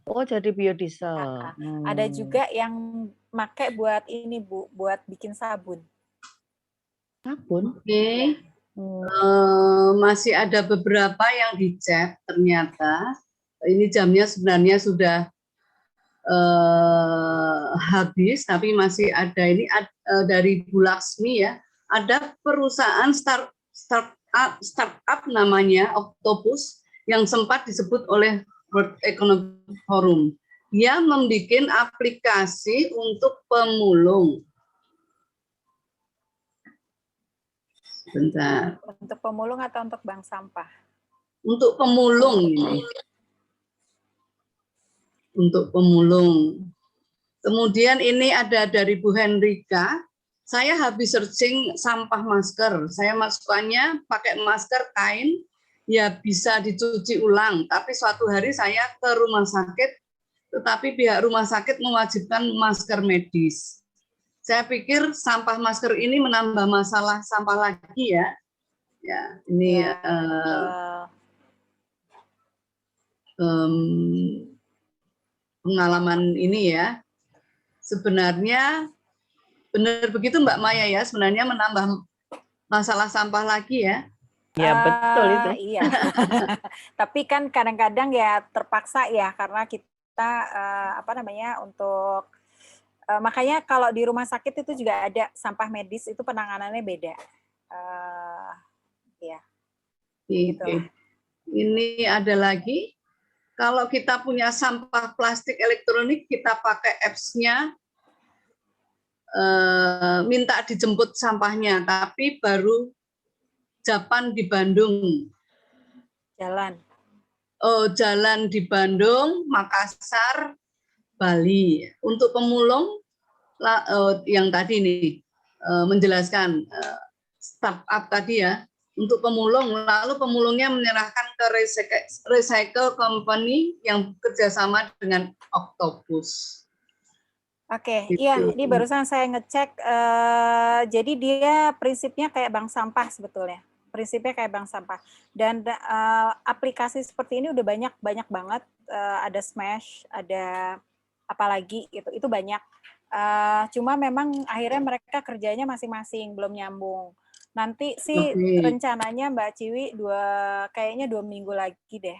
Oh jadi biodiesel. Ada juga yang pakai buat ini Bu, buat bikin sabun. Sabun? Oke. Masih ada beberapa yang dicek ternyata. Ini jamnya sebenarnya sudah habis, tapi masih ada ini dari Bu Laksmi ya. Ada perusahaan startup namanya Octopus yang sempat disebut oleh World Economic Forum. Dia membuat aplikasi untuk pemulung. Bentar. Untuk pemulung atau untuk bank sampah? Untuk pemulung ini. Untuk pemulung. Kemudian ini ada dari Bu Hendrika. Saya habis searching sampah masker. Saya masukannya pakai masker kain, ya bisa dicuci ulang. Tapi suatu hari saya ke rumah sakit, tetapi pihak rumah sakit mewajibkan masker medis. Saya pikir sampah masker ini menambah masalah sampah lagi ya. Ya, ini Ya, pengalaman ini ya. Sebenarnya benar begitu Mbak Maya ya, sebenarnya menambah masalah sampah lagi ya. Ya betul itu. Iya. Tapi kan kadang-kadang ya terpaksa ya karena kita untuk makanya kalau di rumah sakit itu juga ada sampah medis, itu penanganannya beda. Ya. Gitu. Ini ada lagi. Kalau kita punya sampah plastik elektronik, kita pakai apps-nya, minta dijemput sampahnya, tapi baru Japan di Bandung. Jalan. Oh, jalan di Bandung, Makassar, Bali. Untuk pemulung, yang tadi nih, menjelaskan startup tadi ya, untuk pemulung, lalu pemulungnya menyerahkan ke recycle company yang kerjasama dengan Octopus. Oke, Gitu. iya, ini barusan saya ngecek, jadi dia prinsipnya kayak bank sampah sebetulnya, prinsipnya kayak bank sampah. Dan aplikasi seperti ini udah banyak banget, ada Smash, ada apalagi itu banyak. Cuma memang akhirnya mereka kerjanya masing-masing, belum nyambung. Nanti sih rencananya Mbak Ciwi kayaknya 2 minggu lagi deh.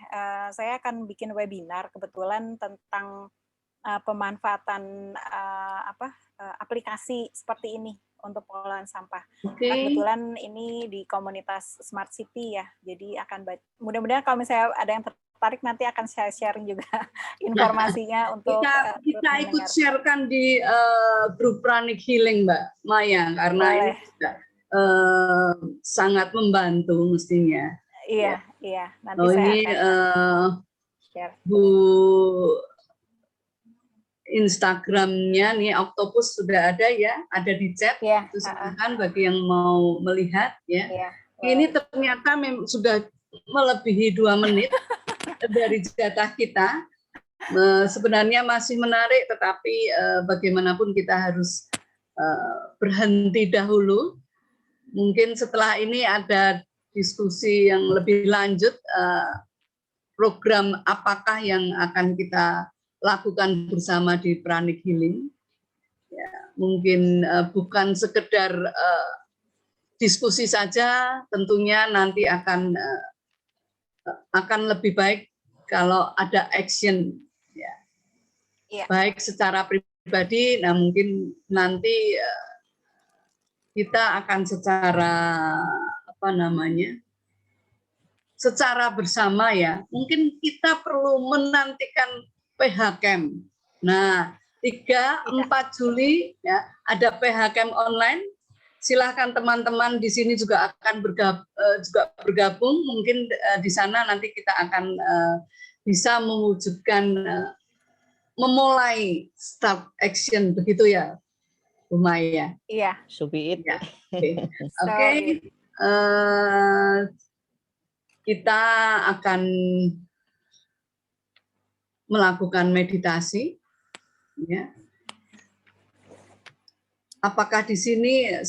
Saya akan bikin webinar kebetulan tentang pemanfaatan aplikasi seperti ini untuk pengelolaan sampah. Nah, kebetulan ini di komunitas Smart City ya. Jadi mudah-mudahan kalau misalnya ada yang tertarik nanti akan saya sharing juga informasinya untuk kita ikut sharekan di grup Pranic Healing Mbak Maya karena ini juga sangat membantu mestinya. Iya. Nanti saya akan share. Bu Instagramnya nih Octopus sudah ada ya, ada di chat. Itu silakan bagi yang mau melihat ya. Ini ternyata sudah melebihi 2 menit dari jatah kita. Sebenarnya masih menarik, tetapi bagaimanapun kita harus berhenti dahulu. Mungkin setelah ini ada diskusi yang lebih lanjut, program apakah yang akan kita lakukan bersama di Pranic Healing. Ya, mungkin bukan sekedar diskusi saja, tentunya nanti akan lebih baik kalau ada action, ya. Baik secara pribadi, nah mungkin nanti kita akan secara bersama ya. Mungkin kita perlu menantikan PHCamp. Nah, 3-4 Juli ya ada PHCamp online. Silahkan teman-teman di sini juga akan bergabung. Mungkin di sana nanti kita akan bisa mewujudkan memulai start action begitu ya, Bu Maya. Iya. Subiit. Ya. Oke. Kita akan melakukan meditasi. Ya. Apakah di sini